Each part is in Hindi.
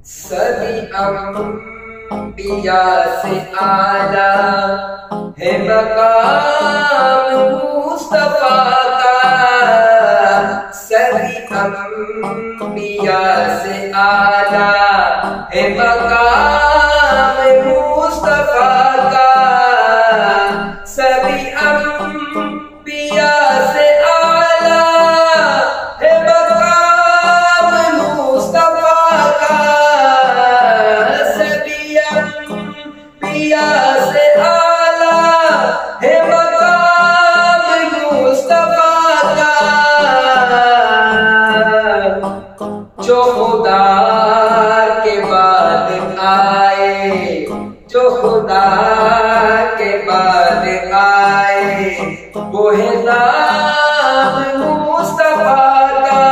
सभी अंबिया से आला है मकाम मुस्तफा का। सभी अंबिया से आला है मकाम मुस्तफा का। सभी अंबिया से आला है मकाम मुस्तफा का। सभी अंबिया से आला है मकाम मुस्तफा का। जो खुदा के बाद आए, जो खुदा के बाद आए, वो है नाम मुस्तफा का।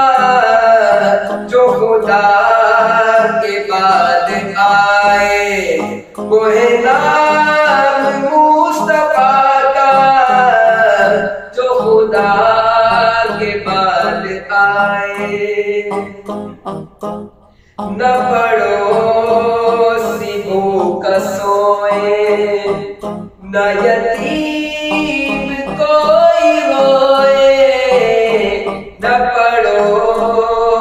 जो खुदा के बाद आए, वो है नाम मुस्तफा का। जो खुदा के बाद आए, न पड़ोसी भूख सोए, न यतीम कोई रोए। न पड़ोसी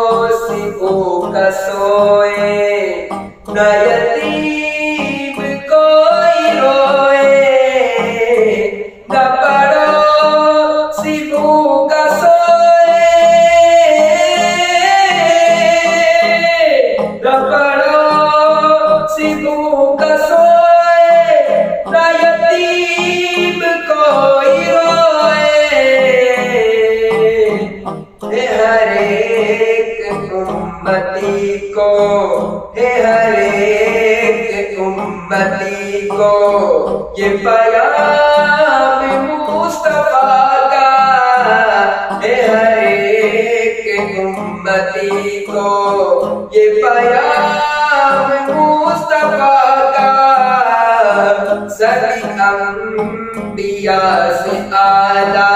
भूख सोए, न यतीम कोई रोए। न पड़ोसी भूख सोए, न पड़ोसी भूख सोए, न यतीम कोई रोए। हर एक उम्मती को, हर एक उम्मती को ये पैगाम मुस्तफा का। हर एक उम्मती को ये पैगाम मुस्तफा का। सभी अंबिया से आला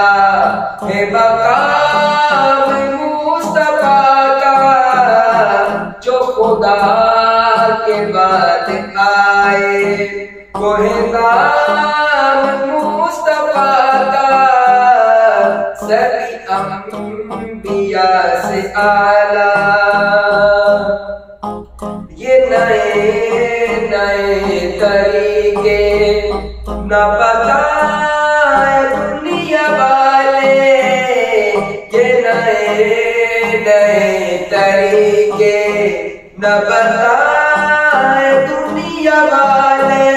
है मकाम मुस्तफा का। जो खुदा के बाद आए, वो है नाम मुस्तफा का। सभी अंबिया से आला, ये नए नए तरीके न बताए दुनिया वाले। ये नए नए तरीके न बताए दुनिया वाले।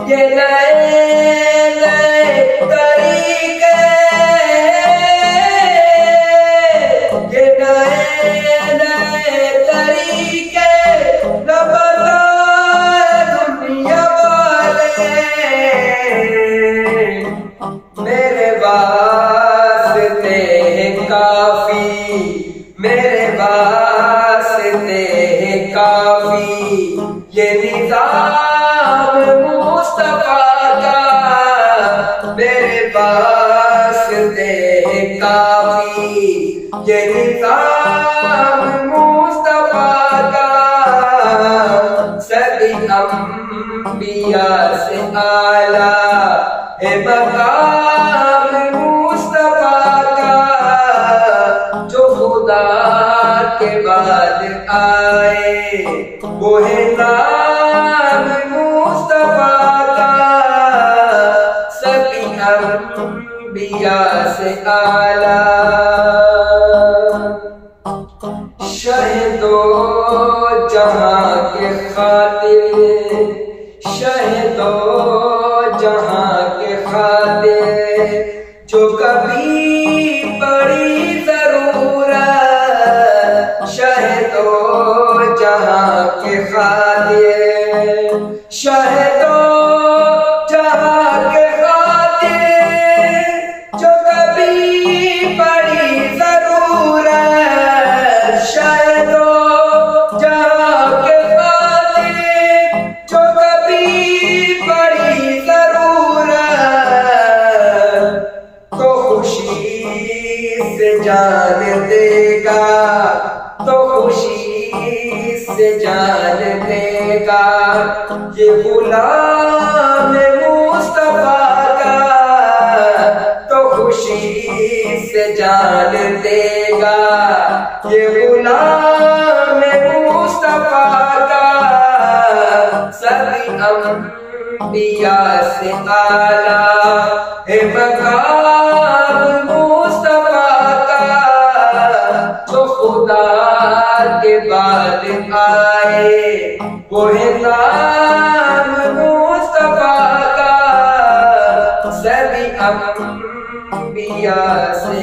ये नए नए तरीके, ये नए नए तरीके न बताए दुनिया वाले। मेरे वास्ते है काफी, मेरे वास्ते है काफी ये निज़ाम मुस्तफा का। मेरे वास्ते है काफी ये निज़ाम मुस्तफा का। सभी अंबिया से आला है मकाम मुस्तफा का। जो खुदा के बाद आए, वो है नाम मुस्तफा का। सभी अंबिया से आला, शहीदो जहां के खातिर, शहीदो जहां के खातिर, जो कभी पड़ी जरूरत। शहीदो जहां के खातिर, शहीदो जहां के खातिर, जो कभी पड़ी जरूरत। शहीदो जहां के खातिर, जो कभी पड़ी जरूरत। तो खुशी से जान देगा, तो खुशी से जान देगा ये गुलाम मुस्तफा का, तो खुशी से जान देगा ये गुलाम मुस्तफा का। सभी अंबिया से आला है मकाम मुस्तफा का, जो खुदा के बाद आए वो है नाम मुस्तफा का। सभी अंबिया से